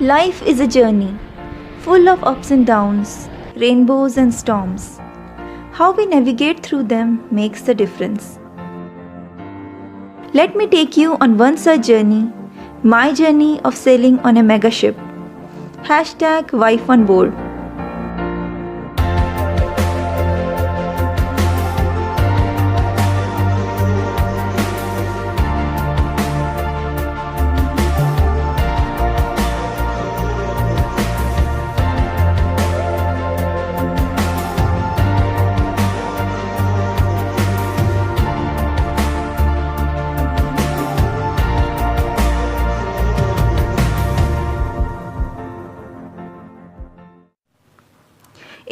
Life is a journey, full of ups and downs, rainbows and storms. How we navigate through them makes the difference. Let me take you on one such journey, my journey of sailing on a mega ship. Hashtag wife on board.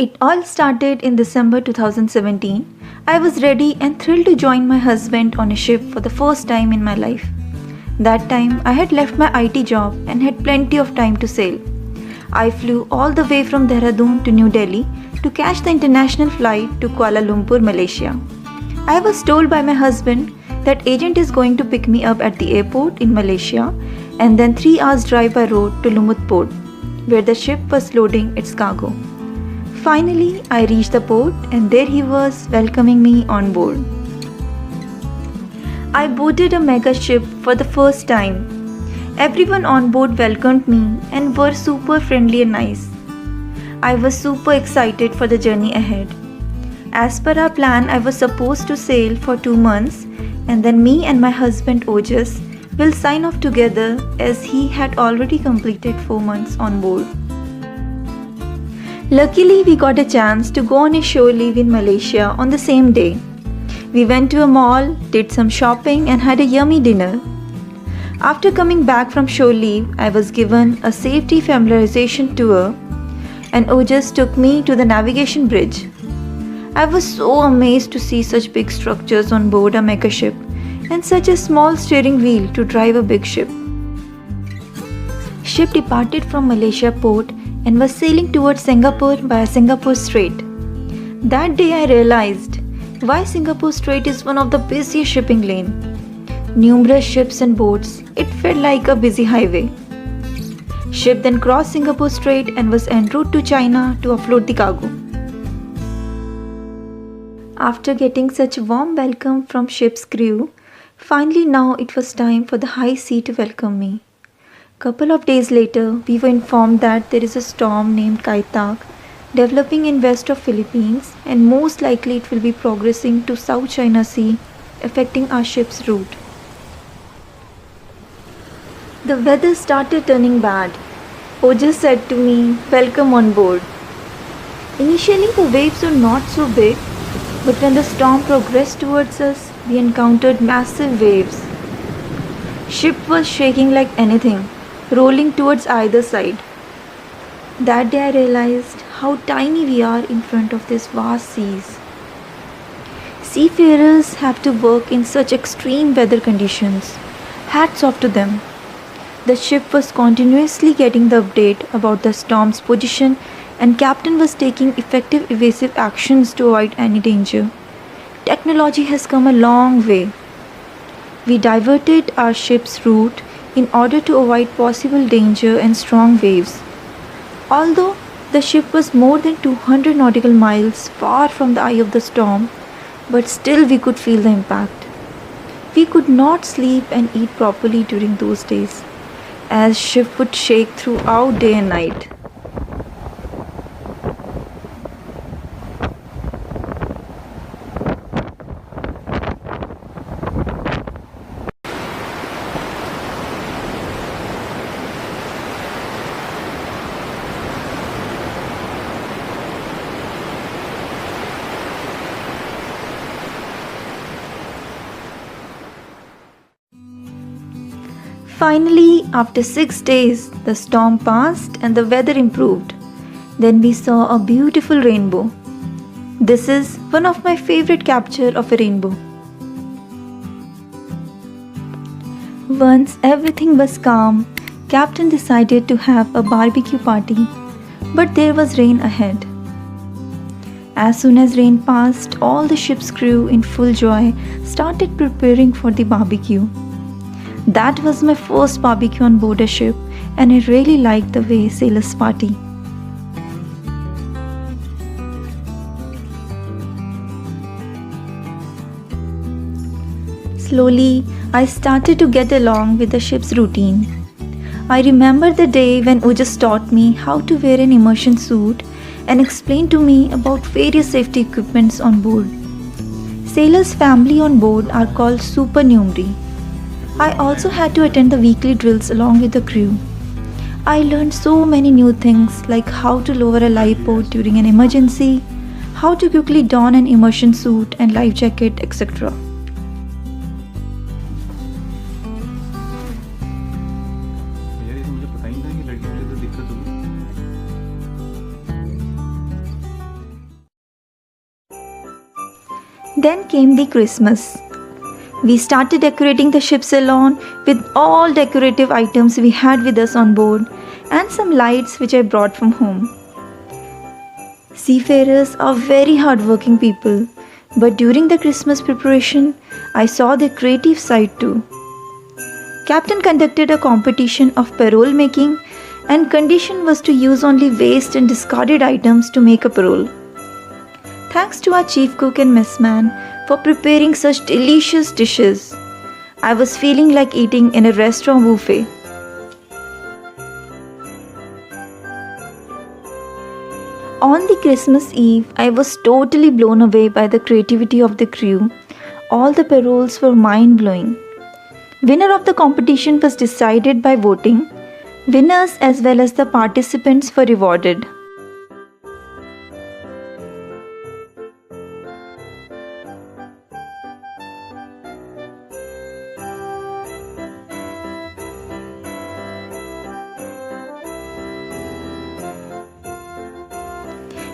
It all started in December 2017. I was ready and thrilled to join my husband on a ship for the first time in my life. That time, I had left my IT job and had plenty of time to sail. I flew all the way from Dehradun to New Delhi to catch the international flight to Kuala Lumpur, Malaysia. I was told by my husband that agent is going to pick me up at the airport in Malaysia and then 3 hours drive by road to Lumut port, where the ship was loading its cargo. Finally, I reached the port and there he was welcoming me on board. I boarded a mega ship for the first time. Everyone on board welcomed me and were super friendly and nice. I was super excited for the journey ahead. As per our plan, I was supposed to sail for 2 months and then me and my husband Ojas will sign off together as he had already completed 4 months on board. Luckily, we got a chance to go on a shore leave in Malaysia on the same day. We went to a mall, did some shopping and had a yummy dinner. After coming back from shore leave, I was given a safety familiarization tour and Ojas took me to the navigation bridge. I was so amazed to see such big structures on board a mega ship and such a small steering wheel to drive a big ship. Ship departed from Malaysia port and was sailing towards Singapore via Singapore Strait. That day I realized why Singapore Strait is one of the busiest shipping lanes. Numerous ships and boats, it felt like a busy highway. Ship then crossed Singapore Strait and was en route to China to offload the cargo. After getting such a warm welcome from ship's crew, finally now it was time for the high sea to welcome me. Couple of days later, we were informed that there is a storm named Kaitak developing in west of Philippines and most likely it will be progressing to South China Sea, affecting our ship's route. The weather started turning bad. Ojas said to me, "Welcome on board." Initially the waves were not so big, but when the storm progressed towards us, we encountered massive waves. Ship was shaking like anything, rolling towards either side. That day I realized how tiny we are in front of these vast seas. Seafarers have to work in such extreme weather conditions. Hats off to them. The ship was continuously getting the update about the storm's position and captain was taking effective evasive actions to avoid any danger. Technology has come a long way. We diverted our ship's route in order to avoid possible danger and strong waves. Although the ship was more than 200 nautical miles far from the eye of the storm, but still we could feel the impact. We could not sleep and eat properly during those days, as ship would shake throughout day and night. Finally, after 6 days, the storm passed and the weather improved. Then we saw a beautiful rainbow. This is one of my favorite capture of a rainbow. Once everything was calm, Captain decided to have a barbecue party, but there was rain ahead. As soon as rain passed, all the ship's crew in full joy started preparing for the barbecue. That was my first barbecue on board a ship and I really liked the way sailors party. Slowly, I started to get along with the ship's routine. I remember the day when Ujas taught me how to wear an immersion suit and explained to me about various safety equipments on board. Sailors' family on board are called supernumerary. I also had to attend the weekly drills along with the crew. I learned so many new things like how to lower a lifeboat during an emergency, how to quickly don an immersion suit and life jacket, etc. Then came the Christmas. We started decorating the ship's salon with all decorative items we had with us on board and some lights which I brought from home. Seafarers are very hardworking people, but during the Christmas preparation, I saw their creative side too. Captain conducted a competition of parole making, and condition was to use only waste and discarded items to make a parole. Thanks to our chief cook and messman for preparing such delicious dishes. I was feeling like eating in a restaurant buffet. On the Christmas Eve, I was totally blown away by the creativity of the crew. All the paroles were mind-blowing. Winner of the competition was decided by voting. Winners as well as the participants were rewarded.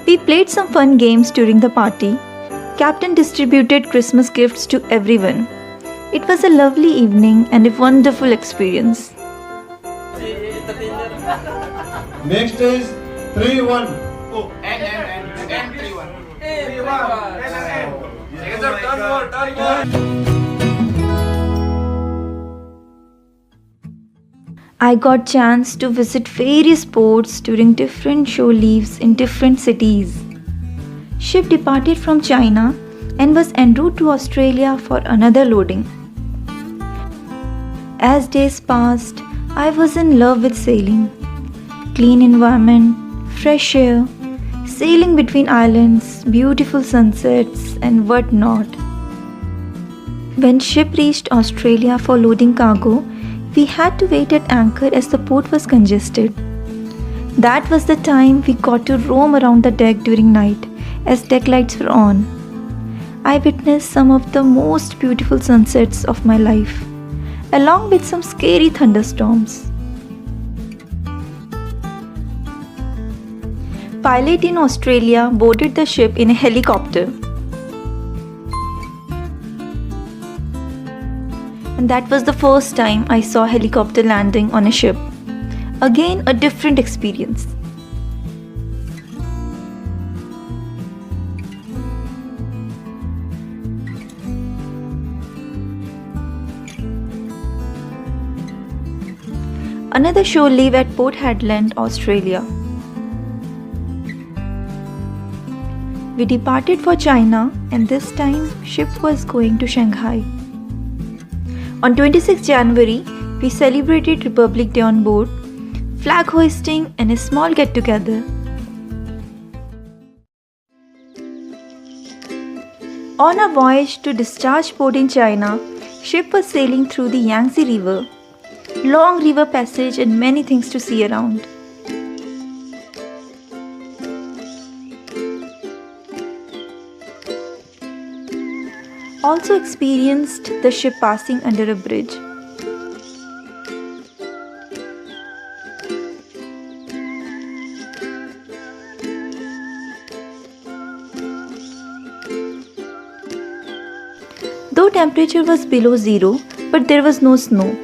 We played some fun games during the party. Captain distributed Christmas gifts to everyone. It was a lovely evening and a wonderful experience. Next is 3-1. Oh, and 3-1. 3-1. I got chance to visit various ports during different shore leaves in different cities. Ship departed from China and was en route to Australia for another loading. As days passed, I was in love with sailing. Clean environment, fresh air, sailing between islands, beautiful sunsets and what not. When ship reached Australia for loading cargo, we had to wait at anchor as the port was congested. That was the time we got to roam around the deck during night as deck lights were on. I witnessed some of the most beautiful sunsets of my life, along with some scary thunderstorms. Pilot in Australia boarded the ship in a helicopter. And that was the first time I saw helicopter landing on a ship. Again, a different experience. Another shore leave at Port Hedland, Australia. We departed for China and this time ship was going to Shanghai. On 26 January, we celebrated Republic Day on board, flag hoisting and a small get-together. On our voyage to discharge port in China, ship was sailing through the Yangtze River. Long river passage and many things to see around. Also experienced the ship passing under a bridge. Though temperature was below zero, but there was no snow.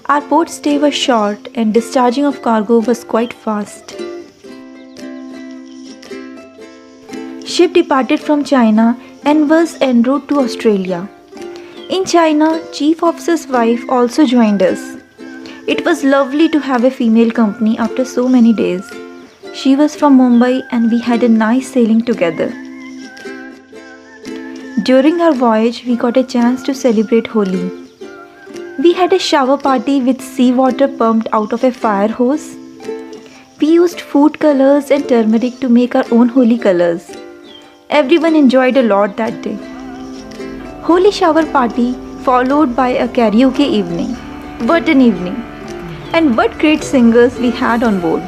Our port stay was short and discharging of cargo was quite fast. Ship departed from China and was en route to Australia. In China, Chief Officer's wife also joined us. It was lovely to have a female company after so many days. She was from Mumbai and we had a nice sailing together. During our voyage, we got a chance to celebrate Holi. We had a shower party with seawater pumped out of a fire hose. We used food colors and turmeric to make our own Holi colors. Everyone enjoyed a lot that day. Holi shower party followed by a karaoke evening. What an evening! And what great singers we had on board.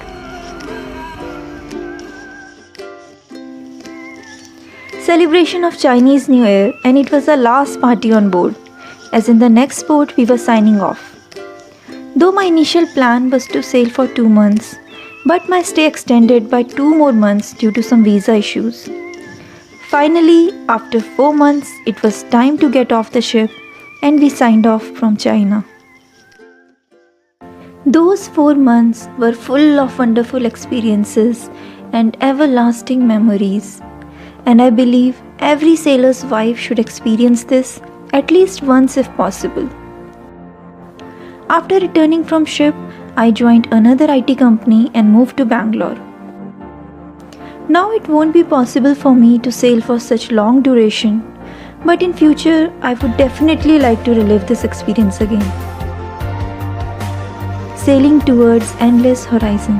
Celebration of Chinese New Year, and it was our last party on board, as in the next port we were signing off. Though my initial plan was to sail for 2 months, but my stay extended by 2 more months due to some visa issues. Finally, after 4 months, it was time to get off the ship and we signed off from China. Those 4 months were full of wonderful experiences and everlasting memories. And I believe every sailor's wife should experience this at least once if possible. After returning from ship, I joined another IT company and moved to Bangalore. Now it won't be possible for me to sail for such long duration, but in future I would definitely like to relive this experience again. Sailing towards endless horizon.